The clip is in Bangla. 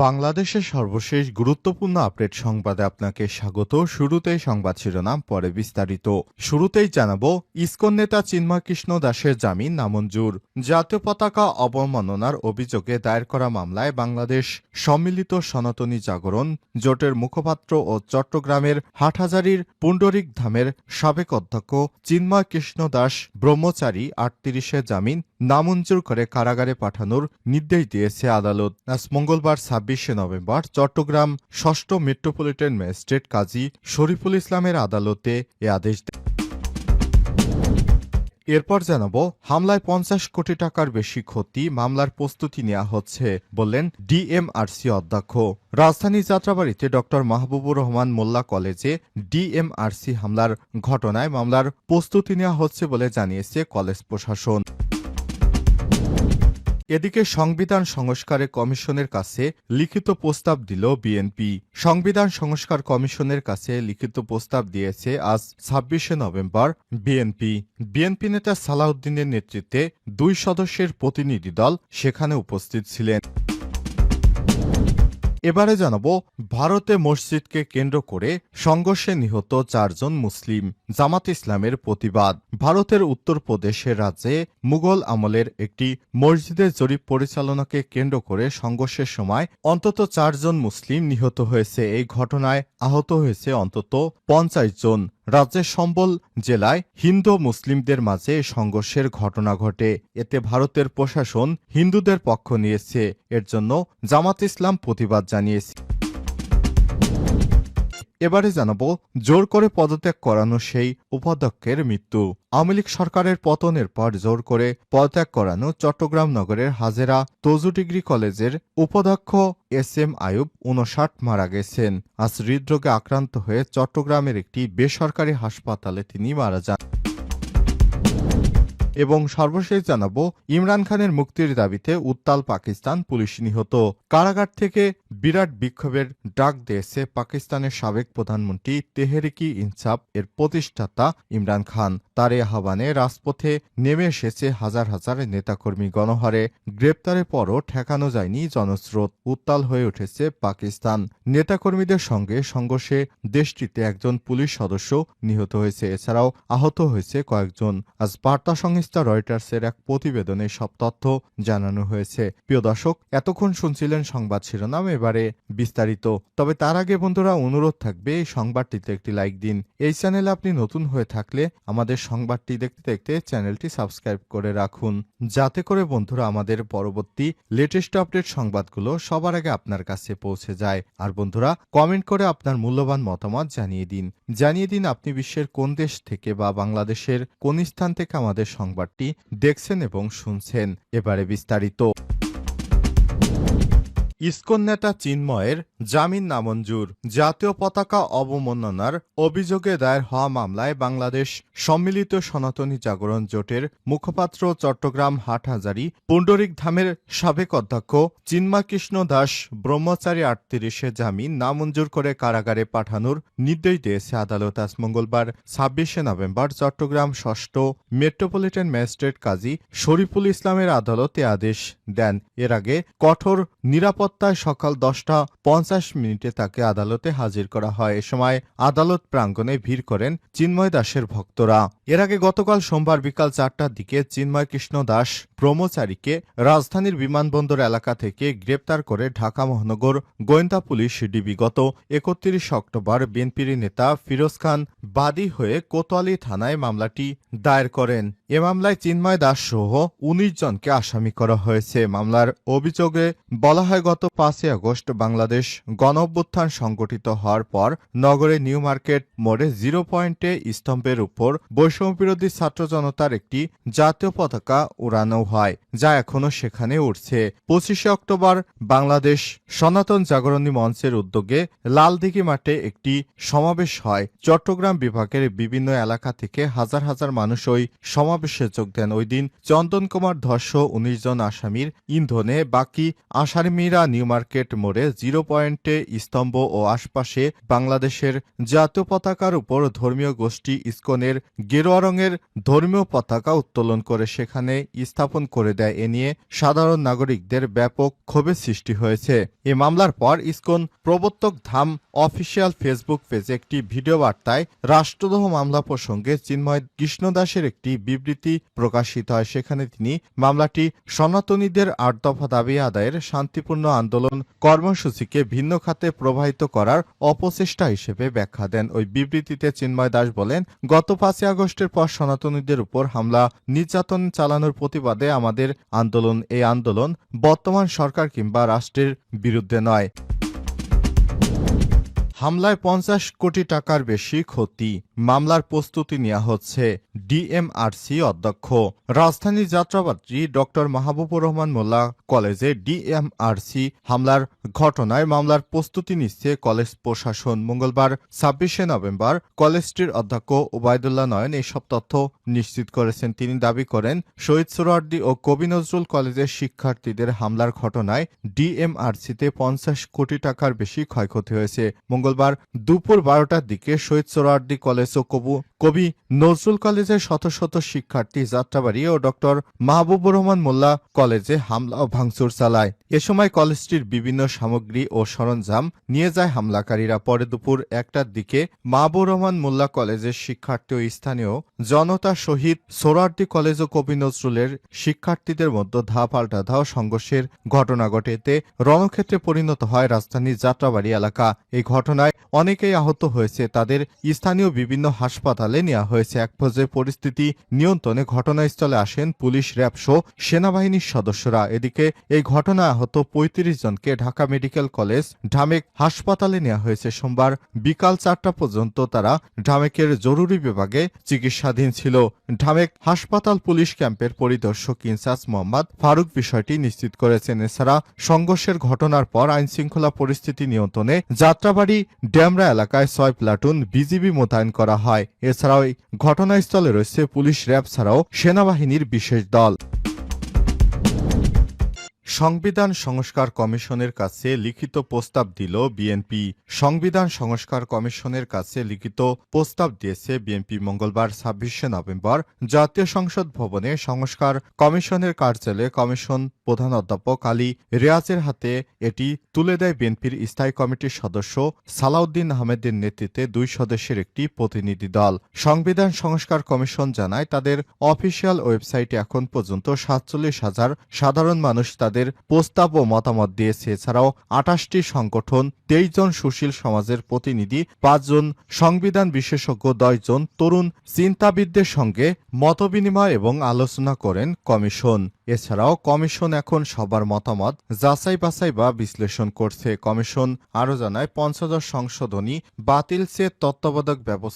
বাংলাদেশের সর্বশেষ গুরুত্বপূর্ণ আপডেট সংবাদে আপনাকে স্বাগত। শুরুতেই সংবাদ শিরোনাম, পরে বিস্তারিত। শুরুতেই জানাবো, ইসকন নেতা চিন্ময় কৃষ্ণ দাসের জামিন নামঞ্জুর। জাতীয় পতাকা অবমাননার অভিযোগে দায়ের করা মামলায় বাংলাদেশ সম্মিলিত সনাতনী জাগরণ জোটের মুখপাত্র ও চট্টগ্রামের হাটহাজারীর পুণ্ডরিক ধামের সাবেক অধ্যক্ষ চিন্ময় কৃষ্ণ দাস ব্রহ্মচারী ৩৮ জামিন নামঞ্জুর করে কারাগারে পাঠানোর নির্দেশ দিয়েছে আদালত। আজ মঙ্গলবার ২৬ নভেম্বর চট্টগ্রাম ৬ষ্ঠ মেট্রোপলিটন ম্যাজিস্ট্রেট কাজী শরীফুল ইসলামের আদালতে এ আদেশ দেন। এরপর জানাবো, হামলায় ৫০ কোটি টাকার বেশি ক্ষতি, মামলার প্রস্তুতি নেওয়া হচ্ছে বললেন ডিএমআরসি অধ্যক্ষ। রাজধানী যাত্রাবাড়িতে ড মাহবুবুর রহমান মোল্লা কলেজে ডিএমআরসি হামলার ঘটনায় মামলার প্রস্তুতি নেওয়া হচ্ছে বলে জানিয়েছে কলেজ প্রশাসন। এদিকে সংবিধান সংস্কারে কমিশনের কাছে লিখিত প্রস্তাব দিল বিএনপি। সংবিধান সংস্কার কমিশনের কাছে লিখিত প্রস্তাব দিয়েছে আজ ২৬ নভেম্বর বিএনপি নেতা সালাউদ্দিনের নেতৃত্বে ২ সদস্যের প্রতিনিধি দল সেখানে উপস্থিত ছিলেন। এবারে জানাবো, ভারতে মসজিদকে কেন্দ্র করে সংঘর্ষে নিহত ৪ জন মুসলিম, জামাত ইসলামের প্রতিবাদ। ভারতের উত্তরপ্রদেশের রাজ্যে মুঘল আমলের একটি মসজিদের জরিপ পরিচালনাকে কেন্দ্র করে সংঘর্ষের সময় অন্তত ৪ জন মুসলিম নিহত হয়েছে। এই ঘটনায় আহত হয়েছে অন্তত ৫০ জন। রাজ্যের সম্বল জেলায় হিন্দু মুসলিমদের মাঝে সংঘর্ষের ঘটনা ঘটে। এতে ভারতের প্রশাসন হিন্দুদের পক্ষ নিয়েছে। এর জন্য জামাত ইসলাম প্রতিবাদ জানিয়েছে। এবারে জানাবো, জোর করে পদত্যাগ করানো সেই উপাধ্যক্ষের মৃত্যু। আওয়ামী লীগ সরকারের পতনের পর জোর করে পদত্যাগ করানো চট্টগ্রাম নগরের হাজেরা তজু ডিগ্রি কলেজের উপাধ্যক্ষ SM আয়ুব ৫৯ মারা গেছেন। আজ হৃদরোগে আক্রান্ত হয়ে চট্টগ্রামের একটি বেসরকারি হাসপাতালে তিনি মারা যান। এবং সর্বশেষ জানাবো, ইমরান খানের মুক্তির দাবিতে উত্তাল পাকিস্তান, পুলিশ নিহত। কারাগার থেকে বিরাট বিক্ষোভের ডাক দিয়েছে পাকিস্তানের সাবেক প্রধানমন্ত্রী তেহরিকি ইনসাফ এর প্রতিষ্ঠাতা ইমরান খান। তার এই আহ্বানে রাজপথে নেমে এসেছে হাজার হাজার নেতাকর্মী। গণহারে গ্রেপ্তারের পরও ঠেকানো যায়নি জনস্রোত। উত্তাল হয়ে উঠেছে পাকিস্তান। নেতাকর্মীদের সঙ্গে সংঘর্ষে দেশটিতে একজন পুলিশ সদস্য নিহত হয়েছে। এছাড়াও আহত হয়েছে কয়েকজন। আজ বার্তা সংস্থা রয়টার্সের এক প্রতিবেদনে সব তথ্য জানানো হয়েছে। প্রিয় দর্শক, এতক্ষণ শুনছিলেন সংবাদ শিরোনাম, এবারে বিস্তারিত। তবে তার আগে বন্ধুরা, অনুরোধ থাকবে এই সংবাদটিতে একটি লাইক দিন। এই চ্যানেলে আপনি নতুন হয়ে থাকলে আমাদের সংবাদটি দেখতে দেখতে চ্যানেলটি সাবস্ক্রাইব করে রাখুন, যাতে করে বন্ধুরা আমাদের পরবর্তী লেটেস্ট আপডেট সংবাদগুলো সবার আগে আপনার কাছে পৌঁছে যায়। আর বন্ধুরা, কমেন্ট করে আপনার মূল্যবান মতামত জানিয়ে দিন আপনি বিশ্বের কোন দেশ থেকে বা বাংলাদেশের কোন স্থান থেকে আমাদের সংবাদটি দেখছেন এবং শুনছেন। এবারে বিস্তারিত। ইসকন নেতা চিন্ময়ের জামিন নামঞ্জুর। জাতীয় পতাকা অবমাননার অভিযোগে দায়ের হওয়া মামলায় বাংলাদেশ সম্মিলিত সনাতনী জাগরণ জোটের মুখপাত্র চট্টগ্রাম হাটহাজারী পুণ্ডরিক ধামের সাবেক অধ্যক্ষ চিন্ময় কৃষ্ণ দাস ব্রহ্মচারী ৩৮ জামিন নামঞ্জুর করে কারাগারে পাঠানোর নির্দেশ দিয়েছে আদালত। আজ মঙ্গলবার ২৬ নভেম্বর চট্টগ্রাম ৬ষ্ঠ মেট্রোপলিটন ম্যাজিস্ট্রেট কাজী শরীফুল ইসলামের আদালতে আদেশ দেন। এর আগে কঠোর নিরাপত্তায় সকাল ১০টা ৫০ তাকে আদালতে হাজির করা হয়। এ সময় আদালত প্রাঙ্গণে ভিড় করেন চিন্ময় দাসের ভক্তরা। এর আগে গতকাল সোমবার বিকাল ৪টার দিকে চিন্ময় কৃষ্ণ দাস ব্রহ্মচারীকে রাজধানীর বিমানবন্দর এলাকা থেকে গ্রেপ্তার করে ঢাকা মহানগর গোয়েন্দা পুলিশ ডিবি গত ৩১ অক্টোবর বিএনপির নেতা ফিরোজ খান বাদী হয়ে কোতোয়ালি থানায় মামলাটি দায়ের করেন। এ মামলায় চিন্ময় দাস সহ ১৯ জনকে আসামি করা হয়েছে। মামলার অভিযোগে বলা হয়, গত ৫ আগস্ট বাংলাদেশ গণঅভ্যুত্থান সংগঠিত হওয়ার পর নগরে নিউ মার্কেট মোড়ে 0 পয়েন্টে স্তম্ভের উপর বৈষম্যবিরোধী ছাত্র জনতার একটি জাতীয় পতাকা উড়ানো হয়, যা এখনও সেখানে উঠছে। ২৫ অক্টোবর বাংলাদেশ সনাতন জাগরণী মঞ্চের উদ্যোগে লালদিঘি মাঠে একটি সমাবেশ হয়। চট্টগ্রাম বিভাগের বিভিন্ন এলাকা থেকে হাজার হাজার মানুষ ওই সমাবেশে যোগ দেন। ওই দিন চন্দন কুমার ধর্ষ ১৯ জন আসামির ইন্ধনে বাকি আসামিরা নিউ মার্কেট মোড়ে 0 পয়েন্টে স্তম্ভ ও আশপাশে বাংলাদেশের জাতীয় পতাকার উপর ধর্মীয় গোষ্ঠী ইসকনের গেরুয়া রঙের ধর্মীয় পতাকা উত্তোলন করে সেখানে স্থাপন উপস্থাপন করে দেয় এ নিয়ে সাধারণ নাগরিকদের ব্যাপক ক্ষোভের সৃষ্টি হয়েছে। এ মামলার পর ইসকন প্রবর্তক ধাম অফিসিয়াল ফেসবুক পেজে একটি ভিডিও বার্তায় রাষ্ট্রদ্রোহ মামলা প্রসঙ্গে চিন্ময় কৃষ্ণদাসের একটি বিবৃতি প্রকাশিত হয়। সেখানে তিনি মামলাটি সনাতনীদের ৮ দফা দাবি আদায়ের শান্তিপূর্ণ আন্দোলন কর্মসূচিকে ভিন্ন খাতে প্রবাহিত করার অপচেষ্টা হিসেবে ব্যাখ্যা দেন। ওই বিবৃতিতে চিন্ময় দাস বলেন, গত ৫ই আগস্টের পর সনাতনীদের উপর হামলা নির্যাতন চালানোর প্রতিবাদে আমাদের আন্দোলন, এই আন্দোলন বর্তমান সরকার কিংবা রাষ্ট্রের বিরুদ্ধে নয়। হামলায় ৫০ কোটি টাকার বেশি ক্ষতি, মামলার প্রস্তুতি নেওয়া হচ্ছে ডিএমআরসি অধ্যক্ষ। রাজধানীর যাত্রাবাড়ী ডক্টর মাহবুবুর রহমান মোল্লা কলেজে ডিএমআরসি হামলার ঘটনায় মামলার প্রস্তুতি নিচ্ছে কলেজ প্রশাসন। মঙ্গলবার ২৬শে নভেম্বর কলেজটির অধ্যক্ষ ওবায়দুল্লাহ নয়ন এসব তথ্য নিশ্চিত করেছেন। তিনি দাবি করেন, শহীদ সোহরাওয়ার্দী ও কবি নজরুল কলেজের শিক্ষার্থীদের হামলার ঘটনায় ডিএমআরসিতে ৫০ কোটি টাকার বেশি ক্ষয়ক্ষতি হয়েছে। মঙ্গলবার দুপুর ১২টার দিকে শহীদ সোহরাওয়ার্দী কলেজ ও কবি নজরুল কলেজের শত শত শিক্ষার্থী যাত্রাবাড়ী ও ডক্টর মাহবুবুর রহমান মোল্লা কলেজে হামলা ও ভাঙচুর চালায়। এ সময় কলেজটির বিভিন্ন সামগ্রী ও সরঞ্জাম নিয়ে যায় হামলাকারীরা। পরে দুপুর ১টার দিকে মাহবুবুর রহমান মোল্লা কলেজের শিক্ষার্থী ও স্থানীয় জনতা শহীদ সোহরাওয়ার্দী কলেজ ও কবি নজরুলের শিক্ষার্থীদের মধ্যে পাল্টা ধাও সংঘর্ষের ঘটনা ঘটে। এতে রণক্ষেত্রে পরিণত হয় রাজধানীর যাত্রাবাড়ী এলাকা। এই ঘটনায় অনেকেই আহত হয়েছে, তাদের স্থানীয় বিভিন্ন হাসপাতালে নেওয়া হয়েছে। এক পর্যায়ে পরিস্থিতি নিয়ন্ত্রণে ঘটনাস্থলে আসেন পুলিশ, র্যাব সহ সেনাবাহিনীর সদস্যরা। এদিকে এই ঘটনায় আহত ৩৫ জনকে ঢাকা মেডিকেল কলেজ ঢামেক হাসপাতালে নেওয়া হয়েছে। সোমবার বিকাল ৪টা পর্যন্ত তারা ঢামেকের জরুরি বিভাগে চিকিৎসাধীন ছিল। ঢামেক হাসপাতাল পুলিশ ক্যাম্পের পরিদর্শক ইনচার্জ মোহাম্মদ ফারুক বিষয়টি নিশ্চিত করেছেন। এছাড়া সংঘর্ষের ঘটনার পর আইনশৃঙ্খলা পরিস্থিতি নিয়ন্ত্রণে যাত্রাবাড়ী ড্যামরা এলাকায় ৬ প্লাটুন বিজিবি মোতায়েন করা হয়। এছাড়াও এই ঘটনাস্থলে রয়েছে পুলিশ, র্যাব ছাড়াও সেনাবাহিনীর বিশেষ দল। সংবিধান সংস্কার কমিশনের কাছে লিখিত প্রস্তাব দিল বিএনপি। সংবিধান সংস্কার কমিশনের কাছে লিখিত প্রস্তাব দিয়েছে বিএনপি। মঙ্গলবার ২৬শে নভেম্বর জাতীয় সংসদ ভবনে সংস্কার কমিশনের কার্যালয়ে কমিশন প্রধান অধ্যাপক আলী রিয়াজের হাতে এটি তুলে দেয় বিএনপির স্থায়ী কমিটির সদস্য সালাউদ্দিন আহমেদের নেতৃত্বে ২ সদস্যের একটি প্রতিনিধি দল। সংবিধান সংস্কার কমিশন জানায়, তাদের অফিসিয়াল ওয়েবসাইটে এখন পর্যন্ত ৪৭,০০০ সাধারণ মানুষ তাদের প্রস্তাব ও মতামত দিয়েছে। এছাড়াও ২৮টি সংগঠন, ২৩ জন সুশীল সমাজের প্রতিনিধি, ৫ জন সংবিধান বিশেষজ্ঞ, ১০ জন তরুণ চিন্তাবিদদের সঙ্গে মতবিনিময় এবং আলোচনা করেন কমিশন। এছাড়াও কমিশন এখন সবার মতামত যাচাই বাছাই বা বিশ্লেষণ করছে। কমিশন আরও জানায়, পঞ্চদশ সংশোধনী বাতিল চেয়ে তত্ত্বাবধায়ক ব্যবস্থা